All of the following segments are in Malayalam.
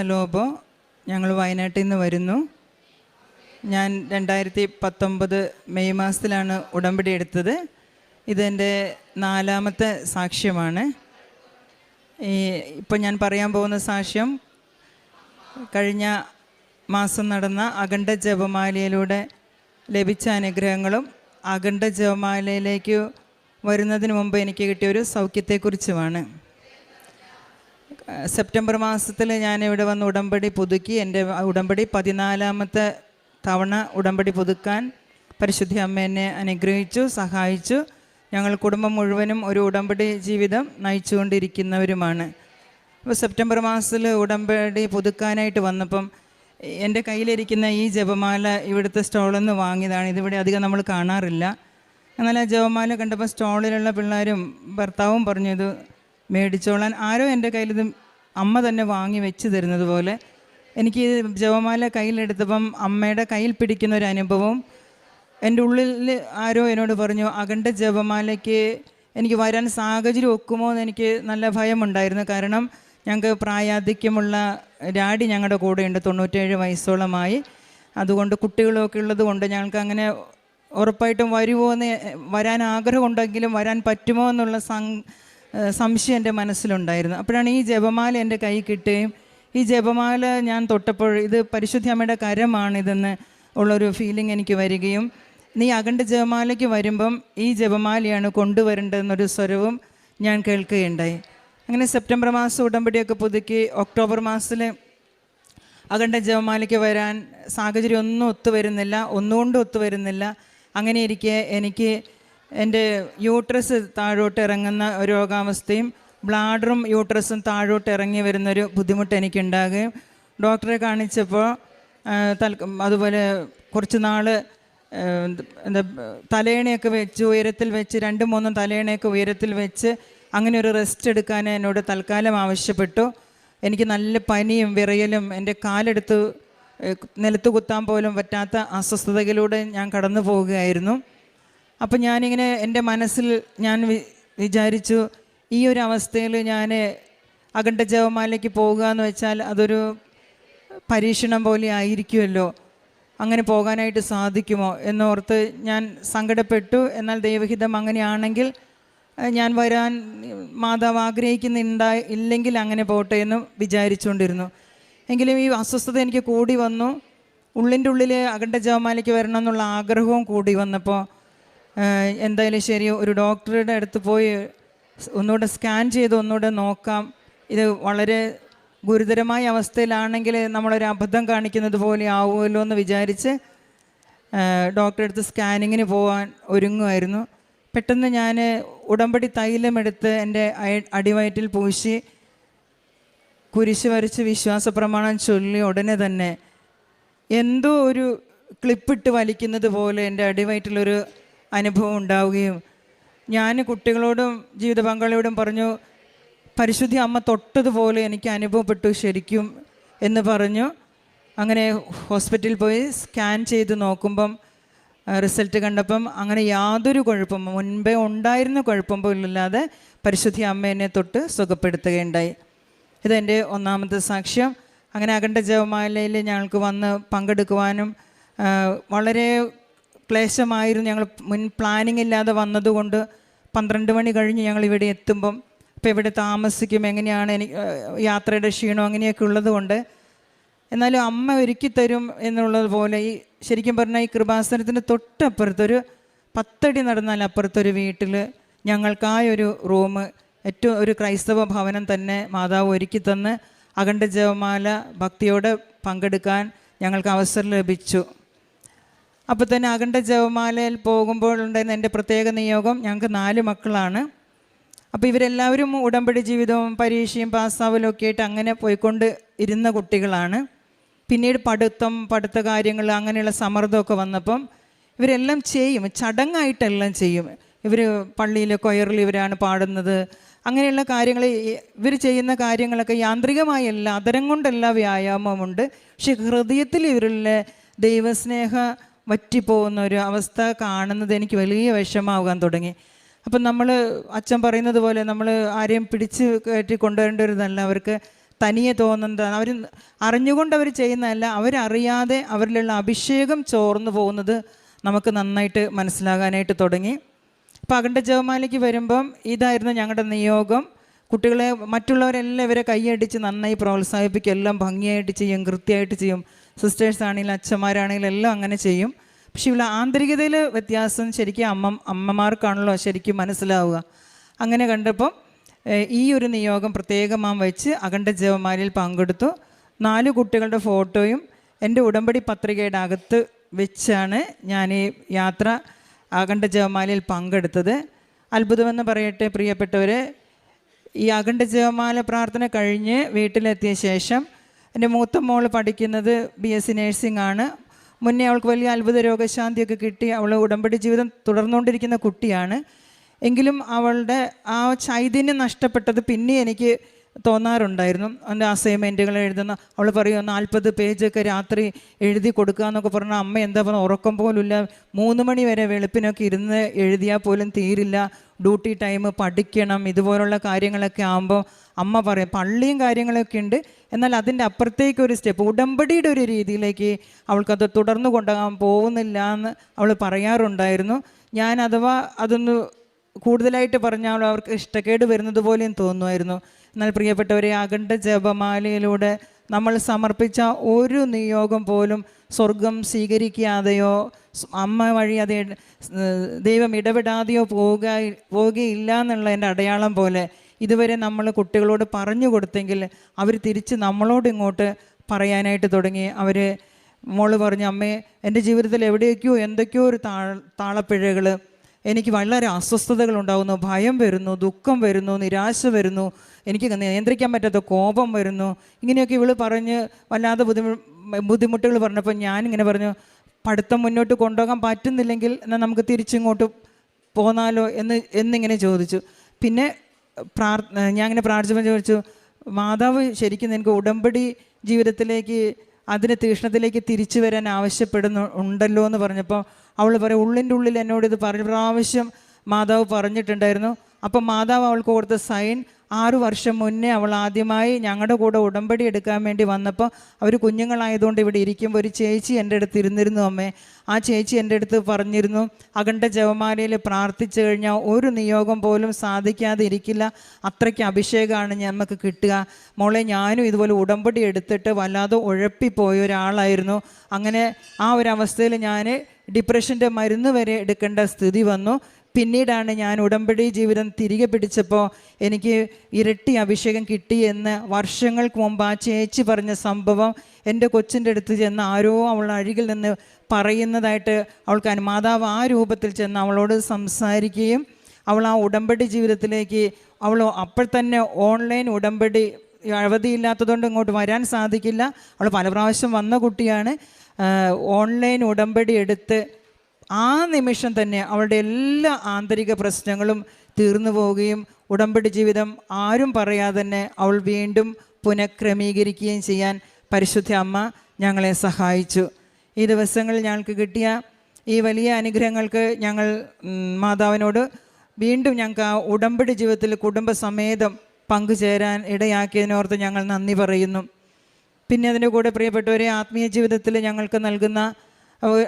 ലോബോ, ഞങ്ങൾ വയനാട്ടിൽ നിന്ന് വരുന്നു. ഞാൻ 2019 മെയ് മാസത്തിലാണ് ഉടമ്പടി എടുത്തത്. ഇതെൻ്റെ 4ാമത്തെ സാക്ഷ്യമാണ്. ഇപ്പം ഞാൻ പറയാൻ പോകുന്ന സാക്ഷ്യം കഴിഞ്ഞ മാസം നടന്ന അഖണ്ഡ ജപമാലയിലൂടെ ലഭിച്ച അനുഗ്രഹങ്ങളും അഖണ്ഡ ജപമാലയിലേക്ക് വരുന്നതിന് മുമ്പ് എനിക്ക് കിട്ടിയൊരു സൗഖ്യത്തെക്കുറിച്ചുമാണ്. സെപ്റ്റംബർ മാസത്തിൽ ഞാനിവിടെ വന്ന് ഉടമ്പടി പുതുക്കി. എൻ്റെ ഉടമ്പടി 14ാമത്തെ തവണ ഉടമ്പടി പുതുക്കാൻ പരിശുദ്ധ അമ്മ എന്നെ അനുഗ്രഹിച്ചു, സഹായിച്ചു. ഞങ്ങൾ കുടുംബം മുഴുവനും ഒരു ഉടമ്പടി ജീവിതം നയിച്ചുകൊണ്ടിരിക്കുന്നവരുമാണ്. അപ്പോൾ സെപ്റ്റംബർ മാസത്തിൽ ഉടമ്പടി പുതുക്കാനായിട്ട് വന്നപ്പം എൻ്റെ കയ്യിലിരിക്കുന്ന ഈ ജപമാല ഇവിടുത്തെ സ്റ്റോളിൽ നിന്ന് വാങ്ങിയതാണ്. ഇതിവിടെ അധികം നമ്മൾ കാണാറില്ല. എന്നാൽ ആ ജപമാല കണ്ടപ്പോൾ സ്റ്റോളിലുള്ള പിള്ളേരും ഭർത്താവും പറഞ്ഞു ഇത് മേടിച്ചോളാൻ. ആരോ എൻ്റെ കയ്യിലിത് അമ്മ തന്നെ വാങ്ങി വെച്ച് തരുന്നത് പോലെ എനിക്ക് ജപമാല കയ്യിലെടുത്തപ്പം അമ്മയുടെ കയ്യിൽ പിടിക്കുന്ന ഒരു അനുഭവം എൻ്റെ ഉള്ളിൽ ആരോ എന്നോട് പറഞ്ഞു അഖണ്ഡ ജപമാലയ്ക്ക് എനിക്ക് വരാൻ സാഹചര്യം ഒക്കുമോ എന്ന് എനിക്ക് നല്ല ഭയമുണ്ടായിരുന്നു. കാരണം ഞങ്ങൾക്ക് പ്രായാധിക്യമുള്ള ഡാഡി ഞങ്ങളുടെ കൂടെയുണ്ട്, 97 വയസ്സോളമായി. അതുകൊണ്ട് കുട്ടികളൊക്കെ ഉള്ളത് കൊണ്ട് ഞങ്ങൾക്ക് അങ്ങനെ ഉറപ്പായിട്ടും വരുമോ എന്ന് വരാൻ ആഗ്രഹമുണ്ടെങ്കിലും വരാൻ പറ്റുമോ എന്നുള്ള സംശയം എൻ്റെ മനസ്സിലുണ്ടായിരുന്നു. അപ്പോഴാണ് ഈ ജപമാല എൻ്റെ കൈ കിട്ടുകയും ഈ ജപമാല ഞാൻ തൊട്ടപ്പോൾ ഇത് പരിശുദ്ധ അമ്മയുടെ കരമാണിതെന്ന് ഉള്ളൊരു ഫീലിംഗ് എനിക്ക് വരികയും നീ അഖണ്ഡ ജപമാലയ്ക്ക് വരുമ്പം ഈ ജപമാലയാണ് കൊണ്ടുവരേണ്ടതെന്നൊരു സ്വരവും ഞാൻ കേൾക്കുകയുണ്ടായി. അങ്ങനെ സെപ്റ്റംബർ മാസം ഉടമ്പടിയൊക്കെ പുതുക്കി ഒക്ടോബർ മാസത്തിൽ അഖണ്ഡ ജപമാലയ്ക്ക് വരാൻ സാഹചര്യം ഒന്നും ഒത്തുവരുന്നില്ല, ഒന്നുകൊണ്ടും ഒത്തുവരുന്നില്ല. അങ്ങനെ ഇരിക്കെ എനിക്ക് എൻ്റെ യൂട്രസ് താഴോട്ട് ഇറങ്ങുന്ന ഒരു രോഗാവസ്ഥയും ബ്ലാഡറും യൂട്രസും താഴോട്ട് ഇറങ്ങി വരുന്നൊരു ബുദ്ധിമുട്ട് എനിക്കുണ്ടാകുകയും ഡോക്ടറെ കാണിച്ചപ്പോൾ അതുപോലെ കുറച്ച് നാൾ തലയണയൊക്കെ വെച്ച് ഉയരത്തിൽ വെച്ച് 2-3 തലയണയൊക്കെ ഉയരത്തിൽ വെച്ച് അങ്ങനെ ഒരു റെസ്റ്റ് എടുക്കാൻ എന്നോട് തൽക്കാലം ആവശ്യപ്പെട്ടു. എനിക്ക് നല്ല പനിയും വിറയലും എൻ്റെ കാലെടുത്ത് നിലത്ത് കുത്താൻ പോലും പറ്റാത്ത അസ്വസ്ഥതയിലൂടെ ഞാൻ കടന്നു പോവുകയായിരുന്നു. അപ്പം ഞാനിങ്ങനെ എൻ്റെ മനസ്സിൽ ഞാൻ വിചാരിച്ചു ഈ ഒരു അവസ്ഥയിൽ ഞാൻ അഖണ്ഡ ജപമാലയ്ക്ക് പോകുക എന്ന് വെച്ചാൽ അതൊരു പരീക്ഷണം പോലെ ആയിരിക്കുമല്ലോ, അങ്ങനെ പോകാനായിട്ട് സാധിക്കുമോ എന്നോർത്ത് ഞാൻ സങ്കടപ്പെട്ടു. എന്നാൽ ദൈവഹിതം അങ്ങനെയാണെങ്കിൽ ഞാൻ വരാൻ മാതാവ് ഇല്ലെങ്കിൽ അങ്ങനെ പോട്ടെ എന്ന് വിചാരിച്ചുകൊണ്ടിരുന്നു. എങ്കിലും ഈ അസ്വസ്ഥത എനിക്ക് കൂടി വന്നു. ഉള്ളിൻ്റെ ഉള്ളിൽ അഖണ്ഡ ജപമാലയ്ക്ക് വരണം എന്നുള്ള ആഗ്രഹവും കൂടി വന്നപ്പോൾ എന്തായാലും ശരി, ഒരു ഡോക്ടറുടെ അടുത്ത് പോയി ഒന്നുകൂടെ സ്കാൻ ചെയ്ത് ഒന്നുകൂടെ നോക്കാം. ഇത് വളരെ ഗുരുതരമായ അവസ്ഥയിലാണെങ്കിൽ നമ്മളൊരു അബദ്ധം കാണിക്കുന്നത് പോലെ ആവുമല്ലോ എന്ന് വിചാരിച്ച് ഡോക്ടറെ അടുത്ത് സ്കാനിങ്ങിന് പോകാൻ ഒരുങ്ങുമായിരുന്നു. പെട്ടെന്ന് ഞാൻ ഉടമ്പടി തൈലമെടുത്ത് എൻ്റെ അടിവയറ്റിൽ പൂശി കുരിശ് വരച്ച് വിശ്വാസ പ്രമാണം ചൊല്ലി ഉടനെ തന്നെ എന്തോ ഒരു ക്ലിപ്പിട്ട് വലിക്കുന്നത് പോലെ എൻ്റെ അടിവയറ്റിലൊരു അനുഭവം ഉണ്ടാവുകയും ഞാൻ കുട്ടികളോടും ജീവിത പങ്കാളിയോടും പറഞ്ഞു പരിശുദ്ധ അമ്മ തൊട്ടതുപോലെ എനിക്ക് അനുഭവപ്പെട്ടു ശരിക്കും എന്ന് പറഞ്ഞു. അങ്ങനെ ഹോസ്പിറ്റലിൽ പോയി സ്കാൻ ചെയ്ത് നോക്കുമ്പം റിസൾട്ട് കണ്ടപ്പം അങ്ങനെ യാതൊരു കുഴപ്പം മുൻപേ ഉണ്ടായിരുന്ന കുഴപ്പം പോലില്ലാതെ പരിശുദ്ധ അമ്മ എന്നെ തൊട്ട് സുഖപ്പെടുത്തുകയുണ്ടായി. ഇതെൻ്റെ 1ാമത്തെ സാക്ഷ്യം. അങ്ങനെ അഖണ്ഡ ജപമാലയിൽ ഞങ്ങൾക്ക് വന്ന് പങ്കെടുക്കുവാനും വളരെ ക്ലേശമായിരുന്നു. ഞങ്ങൾ മുൻ പ്ലാനിങ് ഇല്ലാതെ വന്നതുകൊണ്ട് 12 മണി കഴിഞ്ഞ് ഞങ്ങൾ ഇവിടെ എത്തുമ്പം ഇപ്പോൾ ഇവിടെ താമസിക്കും എങ്ങനെയാണ് എനിക്ക് യാത്രയുടെ ക്ഷീണം അങ്ങനെയൊക്കെ ഉള്ളത് കൊണ്ട് എന്നാലും അമ്മ ഒരുക്കി തരും എന്നുള്ളത് പോലെ ഈ ശരിക്കും പറഞ്ഞാൽ ഈ കൃപാസനത്തിൻ്റെ തൊട്ടപ്പുറത്തൊരു 10 അടി നടന്നാൽ അപ്പുറത്തൊരു വീട്ടിൽ ഞങ്ങൾക്കായൊരു റൂം ഏറ്റവും ഒരു ക്രൈസ്തവ ഭവനം തന്നെ മാതാവ് ഒരുക്കി തന്ന് അഖണ്ഡ ജപമാല ഭക്തിയോടെ പങ്കെടുക്കാൻ ഞങ്ങൾക്ക് അവസരം ലഭിച്ചു. അപ്പോൾ തന്നെ അഖണ്ഡ ജപമാലയിൽ പോകുമ്പോൾ ഉണ്ടായിരുന്ന എൻ്റെ പ്രത്യേക നിയോഗം, ഞങ്ങൾക്ക് 4 മക്കളാണ്. അപ്പോൾ ഇവരെല്ലാവരും ഉടമ്പടി ജീവിതവും പരീക്ഷയും പാസ്സാവലും ഒക്കെ ആയിട്ട് അങ്ങനെ പോയിക്കൊണ്ട് ഇരുന്ന കുട്ടികളാണ്. പിന്നീട് പഠിത്ത കാര്യങ്ങൾ അങ്ങനെയുള്ള സമ്മർദ്ദമൊക്കെ വന്നപ്പം ഇവരെല്ലാം ചെയ്യും, ചടങ്ങായിട്ടെല്ലാം ചെയ്യും. ഇവർ പള്ളിയിൽ കൊയറിൽ ഇവരാണ് പാടുന്നത്. അങ്ങനെയുള്ള കാര്യങ്ങൾ ഇവർ ചെയ്യുന്ന കാര്യങ്ങളൊക്കെ യാന്ത്രികമായല്ല, അതരം കൊണ്ടല്ല വ്യായാമമുണ്ട്. പക്ഷെ ഹൃദയത്തിൽ ഇവരിലെ ദൈവസ്നേഹ വറ്റിപ്പോകുന്ന ഒരു അവസ്ഥ കാണുന്നത് എനിക്ക് വലിയ വിഷമാകാൻ തുടങ്ങി. അപ്പം നമ്മൾ അച്ഛൻ പറയുന്നത് പോലെ നമ്മൾ ആരെയും പിടിച്ച് കയറ്റി കൊണ്ടുവരേണ്ടവരല്ല, അവർക്ക് തനിയെ തോന്നുന്നത്, അവർ അറിഞ്ഞുകൊണ്ട് അവർ ചെയ്യുന്നതല്ല, അവരറിയാതെ അവരിലുള്ള അഭിഷേകം ചോർന്നു പോകുന്നത് നമുക്ക് നന്നായിട്ട് മനസ്സിലാകാനായിട്ട് തുടങ്ങി. അപ്പോൾ അഖണ്ഡ ജപമാലയ്ക്ക് വരുമ്പം ഇതായിരുന്നു ഞങ്ങളുടെ നിയോഗം. കുട്ടികളെ മറ്റുള്ളവരെല്ലാം ഇവരെ കൈയടിച്ച് നന്നായി പ്രോത്സാഹിപ്പിക്കും, എല്ലാം ഭംഗിയായിട്ട് ചെയ്യും, കൃത്യമായിട്ട് ചെയ്യും. സിസ്റ്റേഴ്സ് ആണെങ്കിലും അച്ഛന്മാരാണെങ്കിലും എല്ലാം അങ്ങനെ ചെയ്യും. പക്ഷേ ഇവിടെ ആന്തരികതയിൽ വ്യത്യാസം ശരിക്കും അമ്മമാർക്കാണല്ലോ ശരിക്കും മനസ്സിലാവുക. അങ്ങനെ കണ്ടപ്പം ഈ ഒരു നിയോഗം പ്രത്യേകമാം വെച്ച് അഖണ്ഡ ജപമാലയിൽ പങ്കെടുത്തു. 4 കുട്ടികളുടെ ഫോട്ടോയും എൻ്റെ ഉടമ്പടി പത്രികയുടെ അകത്ത് വെച്ചാണ് ഞാൻ ഈ യാത്ര അഖണ്ഡ ജപമാലയിൽ പങ്കെടുത്തത്. അത്ഭുതമെന്ന് പറയട്ടെ പ്രിയപ്പെട്ടവരെ, ഈ അഖണ്ഡ ജപമാല പ്രാർത്ഥന കഴിഞ്ഞ് വീട്ടിലെത്തിയ ശേഷം എൻ്റെ മൂത്ത മോൾ പഠിക്കുന്നത് BSc നേഴ്സിംഗ് ആണ്. മുന്നേ അവൾക്ക് വലിയ അത്ഭുത രോഗശാന്തിയൊക്കെ കിട്ടി. അവൾ ഉടമ്പടി ജീവിതം തുടർന്നുകൊണ്ടിരിക്കുന്ന കുട്ടിയാണ്. എങ്കിലും അവളുടെ ആ ചൈതന്യം നഷ്ടപ്പെട്ടത് പിന്നെ എനിക്ക് തോന്നാറുണ്ടായിരുന്നു. എൻ്റെ അസൈൻമെൻറ്റുകൾ എഴുതുന്ന അവൾ പറയും 40 പേജൊക്കെ രാത്രി എഴുതി കൊടുക്കുക എന്നൊക്കെ പറഞ്ഞാൽ അമ്മ എന്താ പറഞ്ഞാൽ ഉറക്കം പോലുമില്ല. 3 മണി വരെ വെളുപ്പിനൊക്കെ ഇരുന്ന് എഴുതിയാൽ പോലും തീരില്ല. ഡ്യൂട്ടി ടൈം പഠിക്കണം, ഇതുപോലുള്ള കാര്യങ്ങളൊക്കെ ആകുമ്പോൾ അമ്മ പറയും. പള്ളിയും കാര്യങ്ങളൊക്കെ ഉണ്ട്, എന്നാൽ അതിൻ്റെ അപ്പുറത്തേക്ക് ഒരു സ്റ്റെപ്പ് ഉടമ്പടിയുടെ ഒരു രീതിയിലേക്ക് അവൾക്കത് തുടർന്നു കൊണ്ടുപോകാൻ പോകുന്നില്ല എന്ന് അവൾ പറയാറുണ്ടായിരുന്നു. ഞാൻ അഥവാ അതൊന്ന് കൂടുതലായിട്ട് പറഞ്ഞാൽ അവർക്ക് ഇഷ്ടക്കേട് വരുന്നത് പോലെയും തോന്നുമായിരുന്നു. എന്നാൽ പ്രിയപ്പെട്ടവരെ, അഖണ്ഡ ജപമാലയിലൂടെ നമ്മൾ സമർപ്പിച്ച ഒരു നിയോഗം പോലും സ്വർഗം സ്വീകരിക്കാതെയോ അമ്മ വഴി അത് ദൈവം ഇടപെടാതെയോ പോകുകയില്ല എന്നുള്ള എൻ്റെ അടയാളം പോലെ ഇതുവരെ നമ്മൾ കുട്ടികളോട് പറഞ്ഞു കൊടുത്തെങ്കിൽ അവർ തിരിച്ച് നമ്മളോട് ഇങ്ങോട്ട് പറയാനായിട്ട് തുടങ്ങി. അവർ മോള് പറഞ്ഞു, അമ്മേ എൻ്റെ ജീവിതത്തിൽ എവിടെയൊക്കെയോ എന്തൊക്കെയോ ഒരു താളപ്പിഴകൾ, എനിക്ക് വളരെ അസ്വസ്ഥതകൾ ഉണ്ടാകുന്നു, ഭയം വരുന്നു, ദുഃഖം വരുന്നു, നിരാശ വരുന്നു, എനിക്ക് നിയന്ത്രിക്കാൻ പറ്റാത്ത കോപം വരുന്നു. ഇങ്ങനെയൊക്കെ ഇവൾ പറഞ്ഞ് വല്ലാതെ ബുദ്ധിമുട്ടുകൾ പറഞ്ഞപ്പോൾ ഞാനിങ്ങനെ പറഞ്ഞു, പഠിത്തം മുന്നോട്ട് കൊണ്ടുപോകാൻ പറ്റുന്നില്ലെങ്കിൽ എന്നാൽ നമുക്ക് തിരിച്ചിങ്ങോട്ട് പോന്നാലോ എന്നിങ്ങനെ ചോദിച്ചു. പിന്നെ ഞാൻ അങ്ങനെ പ്രാർത്ഥിച്ചപ്പോൾ ചോദിച്ചു, മാതാവ് ശരിക്കും നിനക്ക് ഉടമ്പടി ജീവിതത്തിലേക്ക് അതിന് തീഷ്ണത്തിലേക്ക് തിരിച്ചു വരാൻ ആവശ്യപ്പെടുന്നുണ്ടല്ലോ എന്ന് പറഞ്ഞപ്പോൾ അവൾ പറയും, ഉള്ളിൻ്റെ ഉള്ളിൽ എന്നോട് ഇത് പ്രാവശ്യം മാതാവ് പറഞ്ഞിട്ടുണ്ടായിരുന്നു. അപ്പം മാതാവ് അവൾക്ക് കൊടുത്ത സൈൻ 6 വർഷം മുന്നേ അവൾ ആദ്യമായി ഞങ്ങളുടെ കൂടെ ഉടമ്പടി എടുക്കാൻ വേണ്ടി വന്നപ്പോൾ അവർ കുഞ്ഞുങ്ങളായതുകൊണ്ട് ഇവിടെ ഇരിക്കുമ്പോൾ ഒരു ചേച്ചി എൻ്റെ അടുത്ത് ഇരുന്നിരുന്നു അമ്മേ. ആ ചേച്ചി എൻ്റെ അടുത്ത് പറഞ്ഞിരുന്നു, അഖണ്ഡ ജപമാലയിൽ പ്രാർത്ഥിച്ചു കഴിഞ്ഞാൽ ഒരു നിയോഗം പോലും സാധിക്കാതെ ഇരിക്കില്ല, അത്രയ്ക്ക് അഭിഷേകമാണ് നമുക്ക് കിട്ടുക. മോളെ, ഞാനും ഇതുപോലെ ഉടമ്പടി എടുത്തിട്ട് വല്ലാതെ ഉഴപ്പിപ്പോയ ഒരാളായിരുന്നു. അങ്ങനെ ആ ഒരു അവസ്ഥയിൽ ഞാൻ ഡിപ്രഷൻ്റെ മരുന്ന് വരെ എടുക്കേണ്ട സ്ഥിതി വന്നു. പിന്നീടാണ് ഞാൻ ഉടമ്പടി ജീവിതം തിരികെ പിടിച്ചപ്പോൾ എനിക്ക് ഇരട്ടി അഭിഷേകം കിട്ടിയെന്ന് വർഷങ്ങൾക്ക് മുമ്പ് ആ ചേച്ചി പറഞ്ഞ സംഭവം എൻ്റെ കൊച്ചിൻ്റെ അടുത്ത് ചെന്ന് ആരോ അവളുടെ അരികിൽ നിന്ന് പറയുന്നതായിട്ട് അവൾക്ക് മാതാവ് ആ രൂപത്തിൽ ചെന്ന് അവളോട് സംസാരിക്കുകയും അവൾ ആ ഉടമ്പടി ജീവിതത്തിലേക്ക് അവൾ അപ്പോൾ തന്നെ ഓൺലൈൻ ഉടമ്പടി അവധിയില്ലാത്തതുകൊണ്ട് ഇങ്ങോട്ട് വരാൻ സാധിക്കില്ല. അവൾ പല പ്രാവശ്യം വന്ന കുട്ടിയാണ്. ഓൺലൈൻ ഉടമ്പടി എടുത്ത് ആ നിമിഷം തന്നെ അവളുടെ എല്ലാ ആന്തരിക പ്രശ്നങ്ങളും തീർന്നു പോവുകയും ഉടമ്പടി ജീവിതം ആരും പറയാതെ തന്നെ അവൾ വീണ്ടും പുനഃക്രമീകരിക്കുകയും ചെയ്യാൻ പരിശുദ്ധ അമ്മ ഞങ്ങളെ സഹായിച്ചു. ഈ ദിവസങ്ങളിൽ ഞങ്ങൾക്ക് കിട്ടിയ ഈ വലിയ അനുഗ്രഹങ്ങൾക്ക് ഞങ്ങൾ മാതാവിനോട് വീണ്ടും ഞങ്ങൾക്ക് ആ ഉടമ്പടി ജീവിതത്തിൽ കുടുംബസമേതം പങ്കുചേരാൻ ഇടയാക്കിയതിനോർത്ത് ഞങ്ങൾ നന്ദി പറയുന്നു. പിന്നെ അതിൻ്റെ കൂടെ പ്രിയപ്പെട്ടവരെ, ആത്മീയ ജീവിതത്തിൽ ഞങ്ങൾക്ക് നൽകുന്ന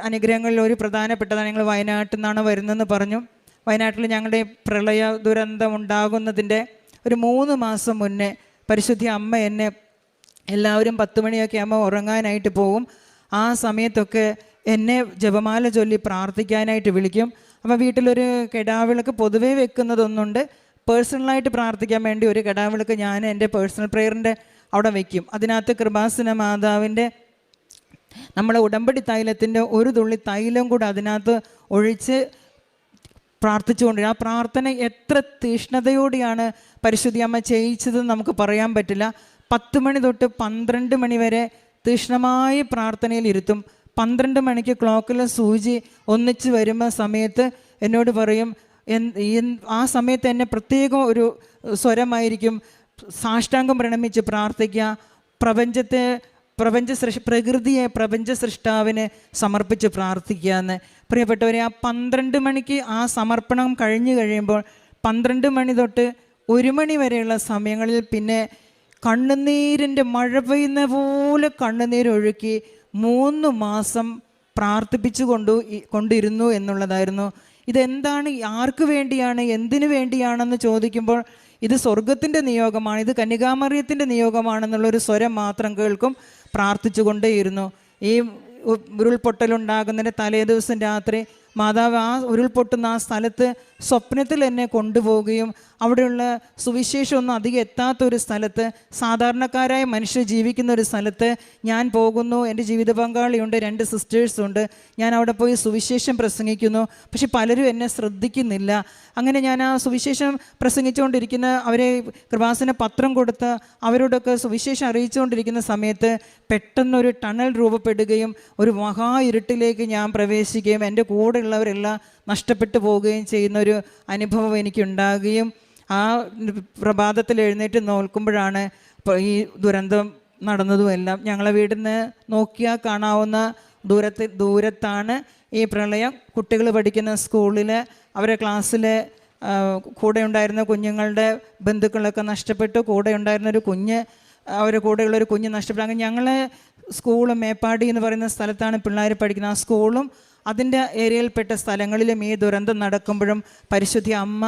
അനുഗ്രഹങ്ങളിൽ ഒരു പ്രധാനപ്പെട്ടതാണ്. ഞങ്ങൾ വയനാട്ടിൽ നിന്നാണ് വരുന്നതെന്ന് പറഞ്ഞു. വയനാട്ടിൽ ഞങ്ങളുടെ പ്രളയ ദുരന്തം ഉണ്ടാകുന്നതിൻ്റെ ഒരു 3 മാസം മുന്നേ പരിശുദ്ധ അമ്മ എന്നെ, എല്ലാവരും 10 മണിയൊക്കെ ആകുമ്പോൾ ഉറങ്ങാനായിട്ട് പോകും, ആ സമയത്തൊക്കെ എന്നെ ജപമാല ചൊല്ലി പ്രാർത്ഥിക്കാനായിട്ട് വിളിക്കും. അപ്പോൾ വീട്ടിലൊരു കെടാവിളക്ക് പൊതുവേ വെക്കുന്നതൊന്നുണ്ട്. പേഴ്സണലായിട്ട് പ്രാർത്ഥിക്കാൻ വേണ്ടി ഒരു കെടാവിളക്ക് ഞാൻ എൻ്റെ പേഴ്സണൽ പ്രെയറിൻ്റെ അവിടെ വയ്ക്കും. അതിനകത്ത് കൃപാസന മാതാവിൻ്റെ നമ്മളെ ഉടമ്പടി തൈലത്തിൻ്റെ ഒരു തുള്ളി തൈലം കൂടെ അതിനകത്ത് ഒഴിച്ച് പ്രാർത്ഥിച്ചുകൊണ്ട്, ആ പ്രാർത്ഥന എത്ര തീഷ്ണതയോടെയാണ് പരിശുദ്ധി അമ്മ ചെയ്യിച്ചതെന്ന് നമുക്ക് പറയാൻ പറ്റില്ല. 10 മണി തൊട്ട് 12 മണി വരെ തീഷ്ണമായ പ്രാർത്ഥനയിൽ ഇരുത്തും. 12 മണിക്ക് ക്ലോക്കിൽ സൂചി ഒന്നിച്ച് വരുന്ന സമയത്ത് എന്നോട് പറയും, ആ സമയത്ത് എന്നെ പ്രത്യേകം ഒരു സ്വരമായിരിക്കും, സാഷ്ടാംഗം പ്രണമിച്ച് പ്രാർത്ഥിക്കുക, പ്രകൃതിയെ പ്രപഞ്ച സൃഷ്ടാവിന് സമർപ്പിച്ച് പ്രാർത്ഥിക്കുക എന്ന്. പ്രിയപ്പെട്ടവരെ, ആ 12 മണിക്ക് ആ സമർപ്പണം കഴിഞ്ഞു കഴിയുമ്പോൾ 12 മണി തൊട്ട് 1 മണി വരെയുള്ള സമയങ്ങളിൽ പിന്നെ കണ്ണുനീരിൻ്റെ മഴ പെയ്യുന്ന പോലെ കണ്ണുനീരൊഴുക്കി 3 മാസം പ്രാർത്ഥിപ്പിച്ചു കൊണ്ടിരുന്നു എന്നുള്ളതായിരുന്നു. ഇതെന്താണ്, ആർക്ക് വേണ്ടിയാണ്, എന്തിനു വേണ്ടിയാണെന്ന് ചോദിക്കുമ്പോൾ ഇത് സ്വർഗത്തിൻ്റെ നിയോഗമാണ്, ഇത് കന്യകാമറിയത്തിൻ്റെ നിയോഗമാണെന്നുള്ളൊരു സ്വരം മാത്രം കേൾക്കും. പ്രാർത്ഥിച്ചു കൊണ്ടേയിരുന്നു. ഈ ഉരുൾപൊട്ടലുണ്ടാകുന്നതിൻ്റെ തലേ ദിവസം രാത്രി മാതാവ് ആ ഉരുൾപൊട്ടുന്ന ആ സ്ഥലത്ത് സ്വപ്നത്തിൽ എന്നെ കൊണ്ടുപോവുകയും അവിടെയുള്ള സുവിശേഷമൊന്നും അധികം എത്താത്തൊരു സ്ഥലത്ത്, സാധാരണക്കാരായ മനുഷ്യർ ജീവിക്കുന്ന ഒരു സ്ഥലത്ത് ഞാൻ പോകുന്നു. എൻ്റെ ജീവിത പങ്കാളിയുണ്ട്, 2 സിസ്റ്റേഴ്സുണ്ട്. ഞാൻ അവിടെ പോയി സുവിശേഷം പ്രസംഗിക്കുന്നു. പക്ഷെ പലരും എന്നെ ശ്രദ്ധിക്കുന്നില്ല. അങ്ങനെ ഞാൻ ആ സുവിശേഷം പ്രസംഗിച്ചുകൊണ്ടിരിക്കുന്ന അവരെ കൃപാസന പത്രം കൊടുത്ത് അവരോടൊക്കെ സുവിശേഷം അറിയിച്ചുകൊണ്ടിരിക്കുന്ന സമയത്ത് പെട്ടെന്നൊരു ടണൽ രൂപപ്പെടുകയും ഒരു മഹാ ഇരുട്ടിലേക്ക് ഞാൻ പ്രവേശിക്കുകയും എൻ്റെ കൂടെയുള്ളവരെല്ലാം നഷ്ടപ്പെട്ടു പോവുകയും ചെയ്യുന്നൊരു അനുഭവം എനിക്കുണ്ടാകുകയും ആ പ്രഭാതത്തിൽ എഴുന്നേറ്റ് നോക്കുമ്പോഴാണ് ഈ ദുരന്തം നടന്നതുമെല്ലാം. ഞങ്ങളെ വീട്ടിൽ നിന്ന് നോക്കിയാൽ കാണാവുന്ന ദൂരത്താണ് ഈ പ്രളയം. കുട്ടികൾ പഠിക്കുന്ന സ്കൂളിൽ അവരെ ക്ലാസ്സിൽ കൂടെ ഉണ്ടായിരുന്ന കുഞ്ഞുങ്ങളുടെ ബന്ധുക്കളൊക്കെ നഷ്ടപ്പെട്ടു. കൂടെ ഉണ്ടായിരുന്നൊരു കുഞ്ഞ്, അവരുടെ കൂടെയുള്ളൊരു കുഞ്ഞ് നഷ്ടപ്പെട്ടു. അങ്ങനെ ഞങ്ങളെ സ്കൂൾ മേപ്പാടി എന്ന് പറയുന്ന സ്ഥലത്താണ് പിള്ളേർ പഠിക്കുന്നത്. ആ സ്കൂളും അതിൻ്റെ ഏരിയയിൽപ്പെട്ട സ്ഥലങ്ങളിലും ഈ ദുരന്തം നടക്കുമ്പോഴും പരിശുദ്ധ അമ്മ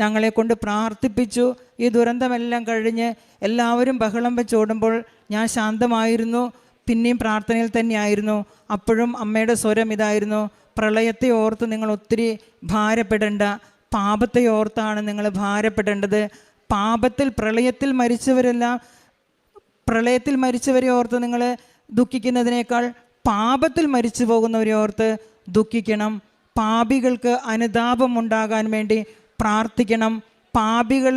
ഞങ്ങളെ കൊണ്ട് പ്രാർത്ഥിപ്പിച്ചു. ഈ ദുരന്തമെല്ലാം കഴിഞ്ഞ് എല്ലാവരും ബഹളം വെച്ചോടുമ്പോൾ ഞാൻ ശാന്തമായിരുന്നു, പിന്നെയും പ്രാർത്ഥനയിൽ തന്നെയായിരുന്നു. അപ്പോഴും അമ്മയുടെ സ്വരം ഇതായിരുന്നു: പ്രളയത്തെ ഓർത്ത് നിങ്ങൾ ഒത്തിരി ഭാരപ്പെടേണ്ട, പാപത്തെ ഓർത്താണ് നിങ്ങൾ ഭാരപ്പെടേണ്ടത്. പ്രളയത്തിൽ മരിച്ചവരെ ഓർത്ത് നിങ്ങൾ ദുഃഖിക്കുന്നതിനേക്കാൾ പാപത്തിൽ മരിച്ചു പോകുന്നവരെ ഓർത്ത് ദുഃഖിക്കണം. പാപികൾക്ക് അനുതാപം ഉണ്ടാകാൻ വേണ്ടി പ്രാർത്ഥിക്കണം. പാപികൾ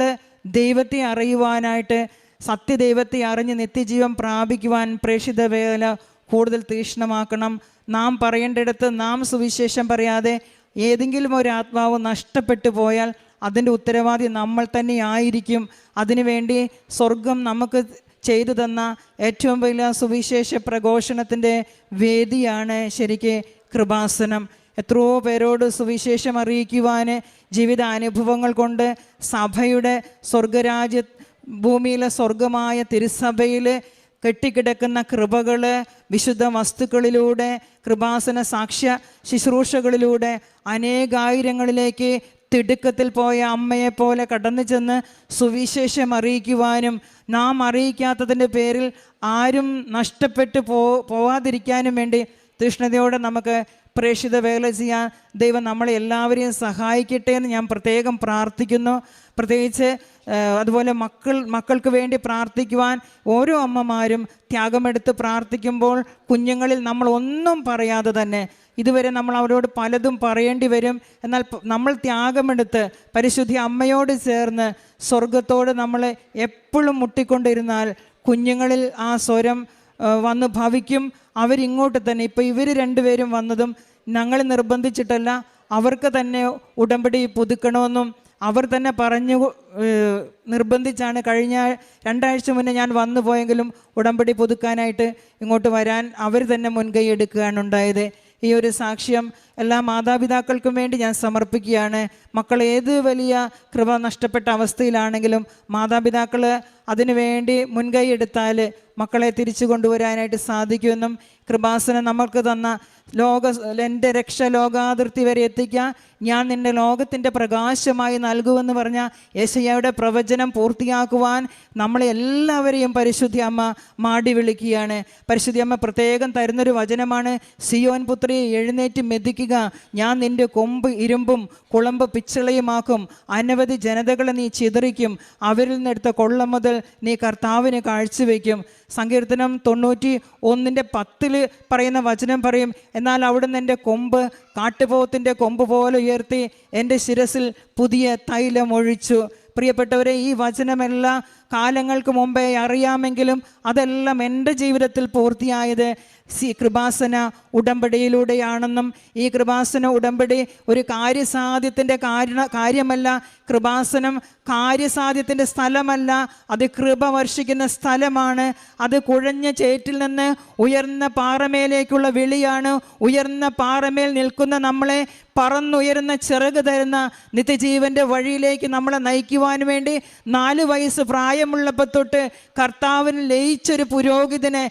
ദൈവത്തെ അറിയുവാനായിട്ട്, സത്യദൈവത്തെ അറിഞ്ഞ് നിത്യജീവൻ പ്രാപിക്കുവാൻ പ്രേക്ഷിത വേല കൂടുതൽ തീക്ഷ്ണമാക്കണം. നാം പറയേണ്ടിടത്ത് നാം സുവിശേഷം പറയാതെ ഏതെങ്കിലും ഒരു ആത്മാവ് നഷ്ടപ്പെട്ടു പോയാൽ അതിൻ്റെ ഉത്തരവാദി നമ്മൾ തന്നെ ആയിരിക്കും. അതിനുവേണ്ടി സ്വർഗം നമുക്ക് ചെയ്തു തന്ന ഏറ്റവും വലിയ സുവിശേഷ പ്രഘോഷണത്തിൻ്റെ വേദിയാണ് ശരിക്ക് കൃപാസനം. എത്രയോ പേരോട് സുവിശേഷം അറിയിക്കുവാൻ ജീവിതാനുഭവങ്ങൾ കൊണ്ട് സഭയുടെ ഭൂമിയിലെ സ്വർഗമായ തിരുസഭയിൽ കെട്ടിക്കിടക്കുന്ന കൃപകൾ വിശുദ്ധ വസ്തുക്കളിലൂടെ, കൃപാസന സാക്ഷ്യ ശുശ്രൂഷകളിലൂടെ അനേകായിരങ്ങളിലേക്ക് തിടുക്കത്തിൽ പോയ അമ്മയെപ്പോലെ കടന്നു ചെന്ന് സുവിശേഷം അറിയിക്കുവാനും നാം അറിയിക്കാത്തതിൻ്റെ പേരിൽ ആരും നഷ്ടപ്പെട്ടു പോവാതിരിക്കാനും വേണ്ടി തീഷ്ണതയോടെ നമുക്ക് പ്രേക്ഷിത വേല ചെയ്യാൻ ദൈവം നമ്മളെ എല്ലാവരെയും സഹായിക്കട്ടെ എന്ന് ഞാൻ പ്രത്യേകം പ്രാർത്ഥിക്കുന്നു. പ്രത്യേകിച്ച് അതുപോലെ മക്കൾക്ക് വേണ്ടി പ്രാർത്ഥിക്കുവാൻ ഓരോ അമ്മമാരും ത്യാഗമെടുത്ത് പ്രാർത്ഥിക്കുമ്പോൾ കുഞ്ഞുങ്ങളിൽ നമ്മൾ ഒന്നും പറയാതെ തന്നെ, ഇതുവരെ നമ്മൾ അവരോട് പലതും പറയേണ്ടി വരും, എന്നാൽ നമ്മൾ ത്യാഗമെടുത്ത് പരിശുദ്ധി അമ്മയോട് ചേർന്ന് സ്വർഗത്തോട് നമ്മൾ എപ്പോഴും മുട്ടിക്കൊണ്ടിരുന്നാൽ കുഞ്ഞുങ്ങളിൽ ആ സ്വരം വന്ന് ഭവിക്കും. അവരിങ്ങോട്ട് തന്നെ, ഇപ്പോൾ ഇവർ 2 പേരും വന്നതും ഞങ്ങൾ നിർബന്ധിച്ചിട്ടല്ല, അവർക്ക് തന്നെ ഉടമ്പടി പുതുക്കണമെന്നും അവർ തന്നെ പറഞ്ഞു നിർബന്ധിച്ചാണ്. കഴിഞ്ഞ 2 ആഴ്ച മുന്നേ ഞാൻ വന്നു പോയെങ്കിലും ഉടമ്പടി പുതുക്കാനായിട്ട് ഇങ്ങോട്ട് വരാൻ അവർ തന്നെ മുൻകൈ എടുക്കുകയാണ് ഉണ്ടായത്. ഈ ഒരു സാക്ഷ്യം എല്ലാ മാതാപിതാക്കൾക്കും വേണ്ടി ഞാൻ സമർപ്പിക്കുകയാണ്. മക്കൾ ഏത് വലിയ കൃപ നഷ്ടപ്പെട്ട അവസ്ഥയിലാണെങ്കിലും മാതാപിതാക്കൾ അതിനു വേണ്ടി മുൻകൈ എടുത്താൽ മക്കളെ തിരിച്ചു കൊണ്ടുവരാനായിട്ട് സാധിക്കുമെന്നും കൃപാസനം നമ്മൾക്ക് തന്ന എൻ്റെ രക്ഷ ലോകാതിർത്തി വരെ എത്തിക്കാൻ ഞാൻ നിന്നെ ലോകത്തിൻ്റെ പ്രകാശമായി നൽകുമെന്ന് പറഞ്ഞ യെശയ്യായുടെ പ്രവചനം പൂർത്തിയാക്കുവാൻ നമ്മളെ എല്ലാവരെയും പരിശുദ്ധി അമ്മ മാടി വിളിക്കുകയാണ്. പരിശുദ്ധി അമ്മ പ്രത്യേകം തരുന്നൊരു വചനമാണ്: സിയോൻ പുത്രി എഴുന്നേറ്റ് മെതിക്കുക, ഞാൻ നിൻ്റെ കൊമ്പ് ഇരുമ്പും കുളമ്പ് പിച്ചളയുമാക്കും, അനവധി ജനതകളെ നീ ചിതറിക്കും, അവരിൽ നിന്നെടുത്ത കൊള്ള മുതൽ നീ കർത്താവിന് കാഴ്ചവെക്കും. സങ്കീർത്തനം 91:10 പറയുന്ന വചനം പറയും: എന്നാൽ അവിടുന്ന് എൻ്റെ കൊമ്പ് കാട്ടുപോത്തിൻ്റെ കൊമ്പ് പോലെ ഉയർത്തി എൻ്റെ ശിരസിൽ പുതിയ തൈലം ഒഴിച്ചു. പ്രിയപ്പെട്ടവരെ, ഈ വചനമെല്ലാം കാലങ്ങൾക്ക് മുമ്പേ അറിയാമെങ്കിലും അതെല്ലാം എൻ്റെ ജീവിതത്തിൽ പൂർത്തിയായത് കൃപാസന ഉടമ്പടിയിലൂടെയാണെന്നും ഈ കൃപാസന ഉടമ്പടി ഒരു കാര്യസാധ്യത്തിൻ്റെ കാര്യമല്ല, കൃപാസനം കാര്യസാധ്യത്തിൻ്റെ സ്ഥലമല്ല, അത് കൃപ വർഷിക്കുന്ന സ്ഥലമാണ്. അത് കുഴഞ്ഞ ചേറ്റിൽ നിന്ന് ഉയർന്ന പാറമേലേക്കുള്ള വിളിയാണ്. ഉയർന്ന പാറമേൽ നിൽക്കുന്ന നമ്മളെ പറന്നുയരുന്ന ചിറക് തരുന്ന നിത്യജീവൻ്റെ വഴിയിലേക്ക് നമ്മളെ നയിക്കുവാൻ വേണ്ടി 4 വയസ്സ് പ്രായമുള്ളപ്പോൾ തൊട്ട് കർത്താവിന് ലയിച്ചൊരു പുരോഹിതനെ,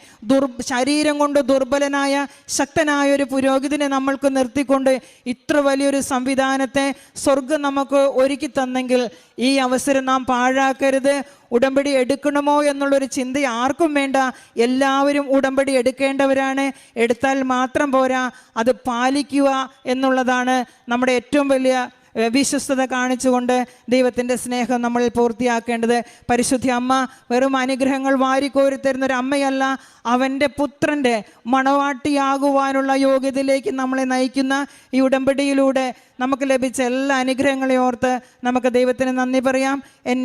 ശരീരം കൊണ്ട് ദുർബലനായ ശക്തനായ ഒരു പുരോഹിതനെ നമ്മൾക്ക് നിർത്തിക്കൊണ്ട് ഇത്ര വലിയൊരു സംവിധാനത്തെ സ്വർഗം നമുക്ക് ഒരുക്കി തന്നെങ്കിൽ ഈ അവസരം നാം പാഴാക്കരുത്. ഉടമ്പടി എടുക്കണമോ എന്നുള്ളൊരു ചിന്ത ആർക്കും വേണ്ട. എല്ലാവരും ഉടമ്പടി എടുക്കേണ്ടവരാണ്. എടുത്താൽ മാത്രം പോരാ, അത് പാലിക്കുക എന്നുള്ളതാണ് നമ്മുടെ ഏറ്റവും വലിയ വിശ്വസ്തത കാണിച്ചുകൊണ്ട് ദൈവത്തിൻ്റെ സ്നേഹം നമ്മളിൽ പൂർത്തിയാക്കേണ്ടത്. പരിശുദ്ധ അമ്മ വെറും അനുഗ്രഹങ്ങൾ വാരിക്കോരി തരുന്നൊരു അമ്മയല്ല, അവൻ്റെ പുത്രൻ്റെ മണവാട്ടിയാകുവാനുള്ള യോഗ്യതയിലേക്ക് നമ്മളെ നയിക്കുന്ന ഈ ഉടമ്പടിയിലൂടെ നമുക്ക് ലഭിച്ച എല്ലാ അനുഗ്രഹങ്ങളെയും ഓർത്ത് നമുക്ക് ദൈവത്തിന് നന്ദി പറയാം.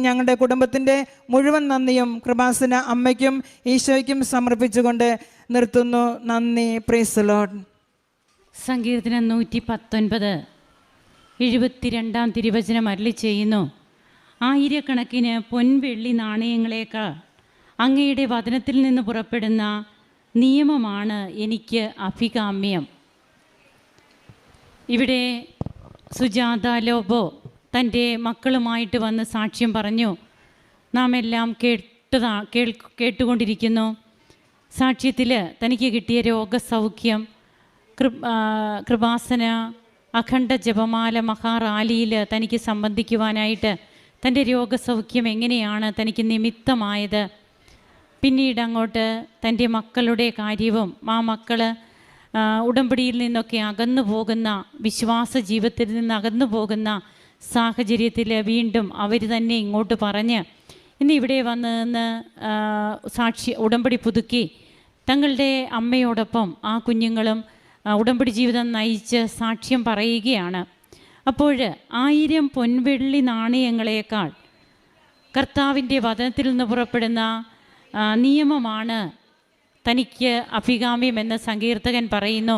ഞങ്ങളുടെ കുടുംബത്തിൻ്റെ മുഴുവൻ നന്ദിയും കൃപാസന അമ്മയ്ക്കും ഈശോയ്ക്കും സമർപ്പിച്ചുകൊണ്ട് നിർത്തുന്നു. നന്ദി. Praise the Lord. സങ്കീർത്തനം 119:72 തിരുവചനം അരുളി ചെയ്യുന്നു: ആയിരക്കണക്കിന് പൊൻവെള്ളി നാണയങ്ങളേക്കാൾ അങ്ങയുടെ വചനത്തിൽ നിന്ന് പുറപ്പെടുന്ന നിയമമാണ് എനിക്ക് അഭികാമ്യം. ഇവിടെ സുജാത ലോബോ തൻ്റെ മക്കളുമായിട്ട് വന്ന് സാക്ഷ്യം പറഞ്ഞു. നാം എല്ലാം കേട്ടുകൊണ്ടിരിക്കുന്നു. സാക്ഷ്യത്തിൽ തനിക്ക് കിട്ടിയ രോഗസൗഖ്യം, കൃപാസന അഖണ്ഡ ജപമാല മഹാറാലിയിൽ തനിക്ക് സംബന്ധിക്കുവാനായിട്ട് തൻ്റെ രോഗസൗഖ്യം എങ്ങനെയാണ് തനിക്ക് നിമിത്തമായത്. പിന്നീട് അങ്ങോട്ട് തൻ്റെ മക്കളുടെ കാര്യവും ആ മക്കൾ ഉടമ്പടിയിൽ നിന്നൊക്കെ അകന്നു പോകുന്ന, വിശ്വാസ ജീവിതത്തിൽ നിന്ന് അകന്നു പോകുന്ന സാഹചര്യത്തിൽ വീണ്ടും അവർ തന്നെ ഇങ്ങോട്ട് പറഞ്ഞ് ഇന്ന് ഇവിടെ വന്ന് ഉടമ്പടി പുതുക്കി തങ്ങളുടെ അമ്മയോടൊപ്പം ആ കുഞ്ഞുങ്ങളും ഉടമ്പടി ജീവിതം നയിച്ച് സാക്ഷ്യം പറയുകയാണ്. അപ്പോൾ 1000 പൊൻവെള്ളി നാണയങ്ങളേക്കാൾ കർത്താവിൻ്റെ വചനത്തിൽ നിന്ന് പുറപ്പെടുന്ന നിയമമാണ് തനിക്ക് അഭികാമ്യമെന്ന് സങ്കീർത്തകൻ പറയുന്നു.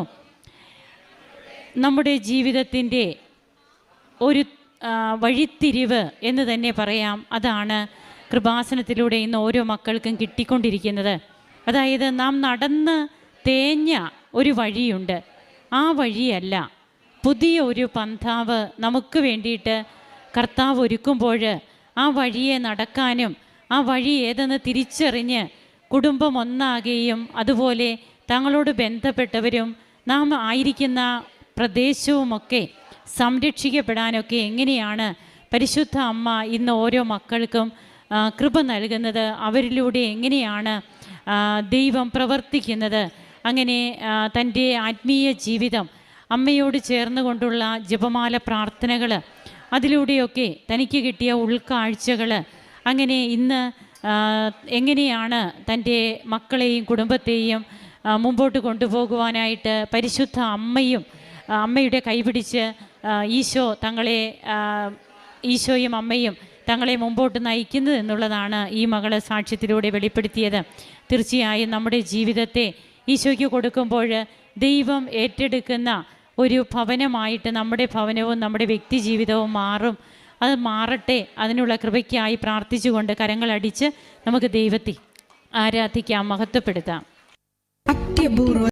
നമ്മുടെ ജീവിതത്തിൻ്റെ ഒരു വഴിത്തിരിവ് എന്ന് തന്നെ പറയാം. അതാണ് കൃപാസനത്തിലൂടെ ഇന്ന് ഓരോ മക്കൾക്കും കിട്ടിക്കൊണ്ടിരിക്കുന്നത്. അതായത് നാം നടന്ന് തേഞ്ഞ ഒരു വഴിയുണ്ട്, ആ വഴിയല്ല, പുതിയ ഒരു പന്ഥാവ് നമുക്ക് വേണ്ടിയിട്ട് കർത്താവ് ഒരുക്കുമ്പോൾ ആ വഴിയെ നടക്കാനും ആ വഴി ഏതെന്ന് തിരിച്ചറിഞ്ഞ് കുടുംബം ഒന്നാകുകയും അതുപോലെ തങ്ങളോട് ബന്ധപ്പെട്ടവരും നാം ആയിരിക്കുന്ന പ്രദേശവുമൊക്കെ സംരക്ഷിക്കപ്പെടാനൊക്കെ എങ്ങനെയാണ് പരിശുദ്ധ അമ്മ ഇന്ന് ഓരോ മക്കൾക്കും കൃപ നൽകുന്നത്, അവരിലൂടെ എങ്ങനെയാണ് ദൈവം പ്രവർത്തിക്കുന്നത്. അങ്ങനെ തൻ്റെ ആത്മീയ ജീവിതം അമ്മയോട് ചേർന്നുകൊണ്ടുള്ള ജപമാല പ്രാർത്ഥനകൾ, അതിലൂടെയൊക്കെ തനിക്ക് കിട്ടിയ ഉൾക്കാഴ്ചകൾ, അങ്ങനെ ഇന്ന് എങ്ങനെയാണ് തൻ്റെ മക്കളെയും കുടുംബത്തെയും മുമ്പോട്ട് കൊണ്ടുപോകുവാനായിട്ട് പരിശുദ്ധ അമ്മയുടെ കൈപിടിച്ച് ഈശോയും അമ്മയും തങ്ങളെ മുമ്പോട്ട് നയിക്കുന്നത് എന്നുള്ളതാണ് ഈ മകള് സാക്ഷ്യത്തിലൂടെ വെളിപ്പെടുത്തിയത്. തീർച്ചയായും നമ്മുടെ ജീവിതത്തെ ഈശോയ്ക്ക് കൊടുക്കുമ്പോൾ ദൈവം ഏറ്റെടുക്കുന്ന ഒരു ഭവനമായിട്ട് നമ്മുടെ ഭവനവും നമ്മുടെ വ്യക്തി ജീവിതവും മാറും. അത് മാറട്ടെ. അതിനുള്ള കൃപയ്ക്കായി പ്രാർത്ഥിച്ചുകൊണ്ട് കരങ്ങളടിച്ച് നമുക്ക് ദൈവത്തെ ആരാധിക്കാം, മഹത്വപ്പെടുത്താം.